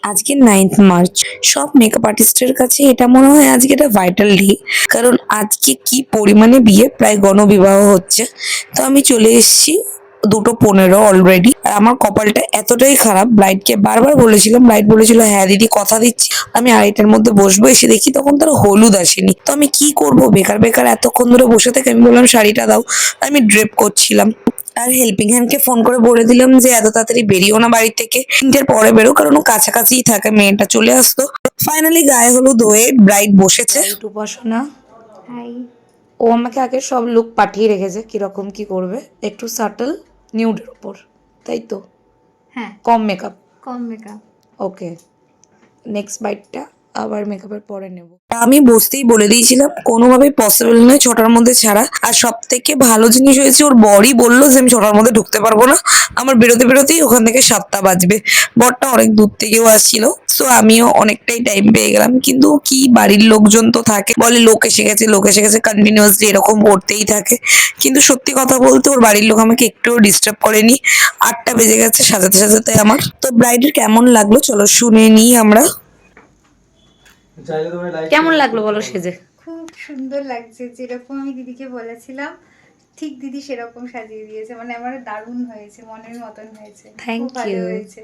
আজকে 9th March. সব makeup আর্টিস্টের কাছে এটা মনে হয় আজকে এটা ভাইটাল ডে, কারণ আজকে কি পরিমাণে বিয়ে, প্রায় গণবিবাহ হচ্ছে। তো আমি চলে এসেছি 2:15 অলরেডি। আর আমার কপালটা এতটাই খারাপ, ব্রাইডকে বারবার বলেছিলাম, ব্রাইড বলেছিল হ্যাঁ দিদি কথা দিচ্ছি আমি আড়াইটার মধ্যে বসবো। এসে দেখি তখন তার হলুদ আসেনি। তো আমি কি করব, বেকার বেকার এতক্ষণ ধরে বসে থেকে আমি বললাম শাড়িটা দাও। আমি ড্রেপ করছিলাম, আর হেল্পিং হ্যান্ডকে ফোন করে বলে দিলাম যে এত তাড়াতাড়ি বেরিও না বাড়ি থেকে, 3টের পরে বেরো, কারণ ও কাছাকাছিই থাকে। মেয়েটা চলে আসতো। ফাইনালি গায়ে হলুদ হয়ে ব্রাইড বসেছে। উপাসনা হাই। ও আমাকে আগে সব লুক পাঠিয়ে রেখেছে কিরকম কি করবে, একটু সাটল নিউডের উপর, তাই তো? হ্যাঁ, কম মেকআপ। কম মেকআপ। ওকে, নেক্সট বাইটটা আবার মেকআপের পরে নেব। আমি বসতেই বলে দিয়েছিলাম কোনোভাবেই পসিবল নয় 6টার মধ্যে ছাড়া। আর সব থেকে ভালো জিনিস হয়েছে, ওর বরই বললো যে আমি 6টার মধ্যে ঢুকতে পারবো না, আমার বেরোতে বেরোতেই ওখান থেকে 7টা বাজবে। বরটা অনেক দূর থেকেও আসছিল, সো আমিও অনেকটাই টাইম পেয়ে গেলাম। কিন্তু কি বাড়ির লোকজন তো থাকে, বলে লোক এসে গেছে, লোক এসে গেছে, কন্টিনিউয়াসলি এরকম করতেই থাকে। কিন্তু সত্যি কথা বলতে ওর বাড়ির লোক আমাকে একটুও ডিস্টার্ব করেনি। 8টা বেজে গেছে সাজাতে সাজাতে আমার। তো ব্রাইডের কেমন লাগলো চলো শুনে নিই আমরা। কেমন লাগলো বলো সেজে? খুব সুন্দর লাগছে, যেরকম আমি দিদিকে বলেছিলাম ঠিক দিদি সেরকম সাজিয়ে দিয়েছে। মানে আমার দারুণ হয়েছে, মনের মতন হয়েছে। Thank খুব ভালো you. হয়েছে।